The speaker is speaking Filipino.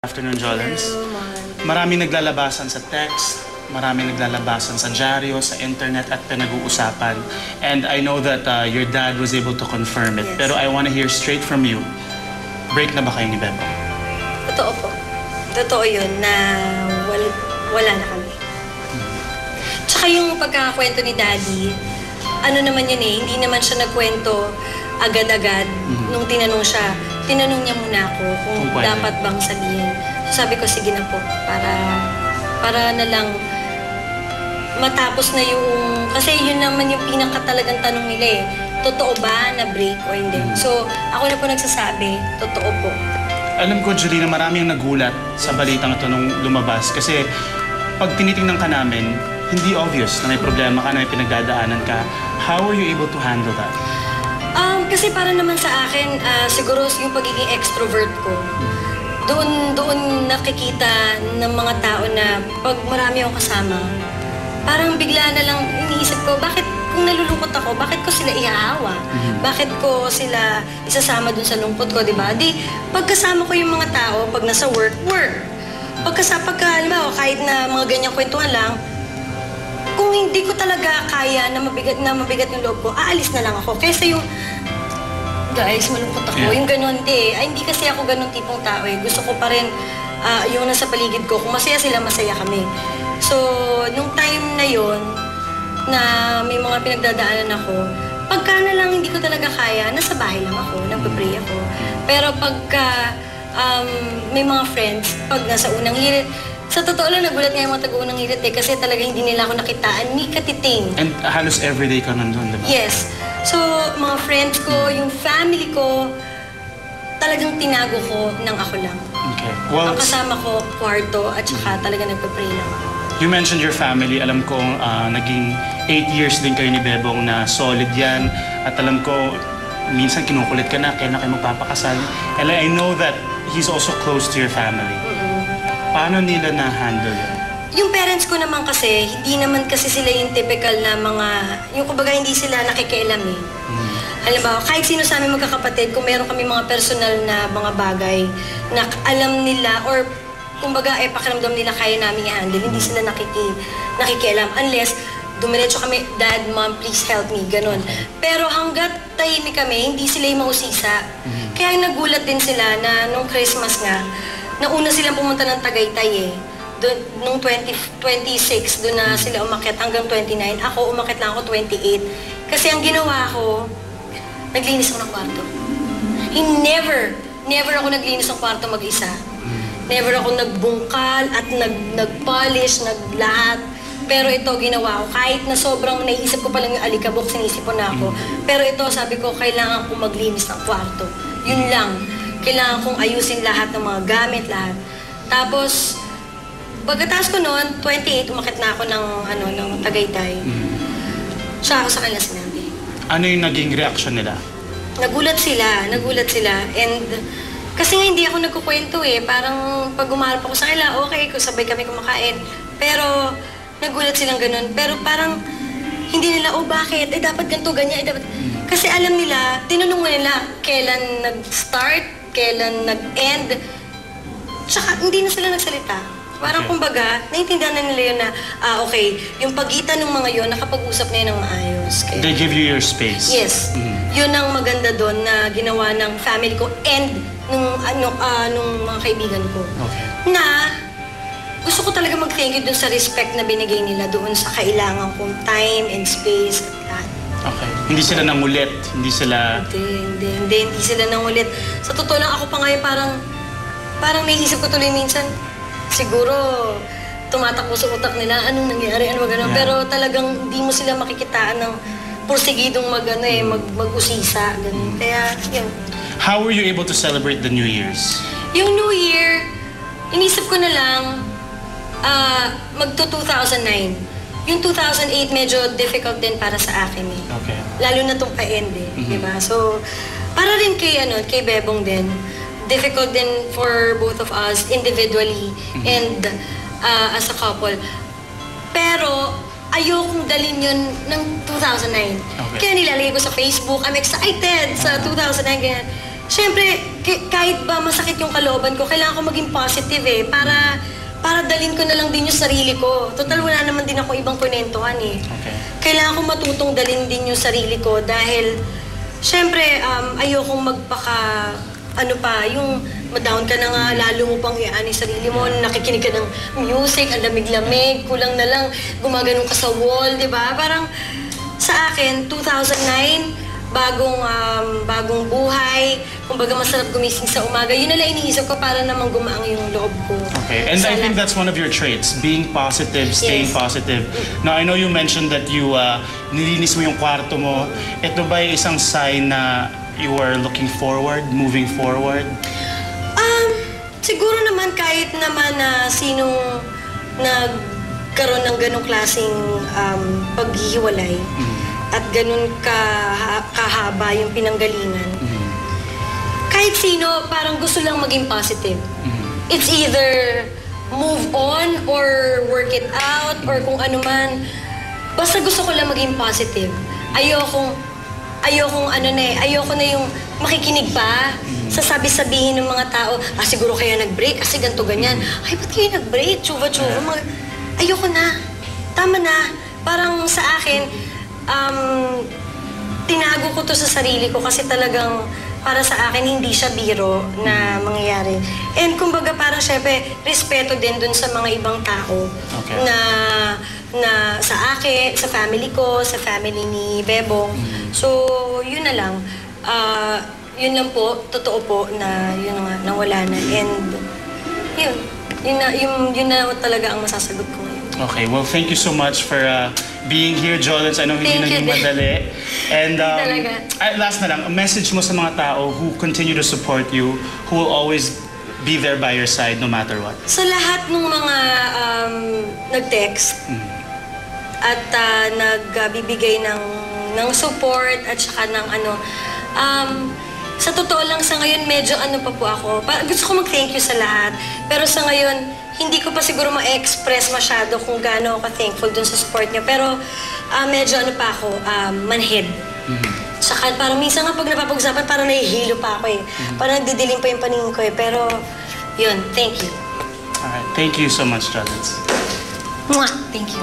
Afternoon, Jolens. Maraming naglalabasan sa text, maraming naglalabasan sa dyaryo, sa internet at pinag-uusapan. And I know that your dad was able to confirm it. Yes. Pero I want to hear straight from you. Break na ba kayo ni Bebo? Totoo po. Totoo yun na wala na kami. Tsaka yung pagkakakwento ni Daddy, ano naman yun eh, hindi naman siya nagkwento agad-agad nung tinanong siya. Tinanong niya muna ako kung dapat bang sabihin. So sabi ko, sige na po, para na lang matapos na yung... Kasi yun naman yung pinakatalagang tanong nila eh. Totoo ba na break o hindi? So ako na po nagsasabi, totoo po. Alam ko, Julie, na maraming nagulat sa balitang ito nung lumabas. Kasi pag tinitingnan ka namin, hindi obvious na may problema ka, na may pinagdadaanan ka. How were you able to handle that? Kasi para naman sa akin, siguro yung pagiging extrovert ko, doon nakikita ng mga tao na pag marami akong kasama, parang bigla na lang iniisip ko, bakit kung nalulungkot ako, bakit ko sila ihahawa? Bakit ko sila isasama dun sa lungkot ko, di ba? Di, pagkasama ko yung mga tao, pag nasa work, halimbawa, kahit na mga ganyang kwentuhan lang, kung hindi ko talaga kaya na mabigat yung loob ko, aalis na lang ako. Kaysa yung, guys, malungkot ako. Yung ganun, hindi kasi ako ganun tipong tao eh. Gusto ko pa rin yung nasa paligid ko. Kung masaya sila, masaya kami. So, nung time na yon na may mga pinagdadaanan ako, pagka na lang hindi ko talaga kaya, nasa bahay lang ako, nagpe-pray ako. Pero pagka may mga friends, pag nasa unang hirit, sa totoo lang, nagulat nga yung mga taga-unang hirit eh, kasi talaga hindi nila ako nakitaan ni katiting. And halos everyday ka nandun, di ba? Yes. So, mga friends ko, yung family ko, talagang tinago ko ng ako lang. Okay. Well, ang kasama ko, kwarto, at saka talaga nagpe-pray lang ako. You mentioned your family. Alam ko naging 8 years din kayo ni Bebong na solid yan. At alam ko, minsan kinukulit ka na, kaya na kayo magpapakasal. And I know that he's also close to your family. Paano nila na-handle yun? Yung parents ko naman kasi, hindi naman kasi sila yung typical na mga, yung kumbaga hindi sila nakikialam eh. Halimbawa, kahit sino sa amin magkakapatid, kung meron kami mga personal na mga bagay na alam nila or kumbaga pakiramdam nila kaya namin i-handle, hindi sila nakikialam unless dumiretso kami, Dad, Mom, please help me, ganun. Pero hanggat tahimik kami, hindi sila yung mausisa. Kaya nagulat din sila na nung Christmas nga, nauna silang pumunta ng Tagaytay eh. Nung 26, doon na sila umakyat hanggang 29. Ako, umakyat lang ako 28. Kasi ang ginawa ko, naglinis ako ng kwarto. Never ako naglinis ng kwarto mag-isa. Never ako nagbungkal at nagpolish, naglahat. Pero ito, ginawa ko. Kahit na sobrang naiisip ko pa lang yung alikabok, sinisipon na ako. Pero ito, sabi ko, kailangan kong maglinis ng kwarto. Yun lang. Kailangan kong ayusin lahat ng mga gamit, lahat. Tapos, pagkatapos ko noon, 28, umakit na ako ng Tagaytay. Siya ako sa kanila sinabi. Ano yung naging reaksyon nila? Nagulat sila. And, kasi nga hindi ako nagkukwento eh. Parang pag umarap ako sa kanila, okay, sabay kami kumakain. Pero, nagulat silang ganun. Pero parang, hindi nila, bakit? Dapat ganito, ganyan. Dapat... Kasi alam nila, tinanong mo nila, kailan nag-start, kailan nag-end. Tsaka, hindi na sila nagsalita. Parang kumbaga, naiintindihan na nila yun na, okay, yung pagitan ng mga yun, nakapag-usap na yun ng maayos. Kaya, they give you your space? Yes. Yun ang maganda doon na ginawa ng family ko and nung mga kaibigan ko. Okay. Na, gusto ko talaga mag-thank you doon sa respect na binigay nila doon sa kailangan kong time and space at lahat. Okay. Hindi sila nangulit? Hindi sila... Hindi sila nangulit. Sa totoo lang, ako pa ngayon parang naisip ko tuloy minsan, siguro tumatakbo sa utak nila, anong nangyari, ano gano'n. Pero talagang hindi mo sila makikitaan ng porsigidong mag-usisa. Ganun. Kaya, yun. How were you able to celebrate the New Year's? Yung New Year, inisip ko na lang, magto-2009. Yung 2008 medyo difficult din para sa akin eh. Okay. Lalo na itong pa-end eh, di ba? So, para rin kay Bebong din, difficult din for both of us individually and as a couple. Pero, ayokong dalhin yun ng 2009. Okay. Kaya nilalagay ko sa Facebook, I'm excited sa 2009, ganyan. syempre, kahit ba masakit yung kalooban ko, kailangan ko maging positive eh, para dalhin ko na lang din yung sarili ko. Total, wala naman din ako ibang kunentuhan eh. Okay. Kailangan ko matutong dalhin din yung sarili ko dahil, syempre, ayokong yung ma-down ka na nga, lalo mo pang iaan yung sarili mo, nakikinig ka ng music, ang lamig-lamig, kulang na lang, gumaganong ka sa wall, di ba? Parang, sa akin, 2009, bagong buhay, kumbaga masarap gumising sa umaga. Yun nalang iniisip ko para naman gumaang yung loob ko. Okay, and I think that's one of your traits, being positive, staying positive. Now, I know you mentioned that you nilinis mo yung kwarto mo. Ito ba ay isang sign na you are looking forward, moving forward? Siguro naman kahit naman na sinong nagkaroon ng ganong klaseng paghihiwalay, at ganun kahaba yung pinanggalingan. Kahit sino, parang gusto lang maging positive. It's either move on or work it out or kung ano man. Basta gusto ko lang maging positive. Ayoko na yung makikinig pa sa sabi-sabihin ng mga tao, siguro kaya nag-break kasi ganito ganyan. Ay, ba't kayo nag-break? Tsuba-tsuba. Ayoko na. Tama na. Parang sa akin, tinago ko to sa sarili ko kasi talagang para sa akin hindi siya biro na mangyayari. And kumbaga parang syempre respeto din dun sa mga ibang tao na sa akin, sa family ko, sa family ni Bebong. So, yun na lang. Yun lang po, totoo po na yun nga, nawala na. And yun na talaga ang masasagot ko ngayon. Okay, well, thank you so much for being here, Jolens. I know hindi naging madali. And last na lang, a message mo sa mga tao who continue to support you, who will always be there by your side no matter what. Sa lahat ng mga nag-text at nagbibigay ng support at saka ng sa totoo lang sa ngayon, medyo pa po ako. Gusto ko mag-thank you sa lahat. Pero sa ngayon, hindi ko pa siguro ma-express masyado kung gaano ako thankful dun sa support niyo. Pero medyo pa ako, manhid. Saka parang minsan nga pag napapag-usapan, parang nahihilo pa ako eh. Parang nagdidilim pa yung paningin ko eh. Pero yun, thank you. Alright, thank you so much, Jolens. Thank you.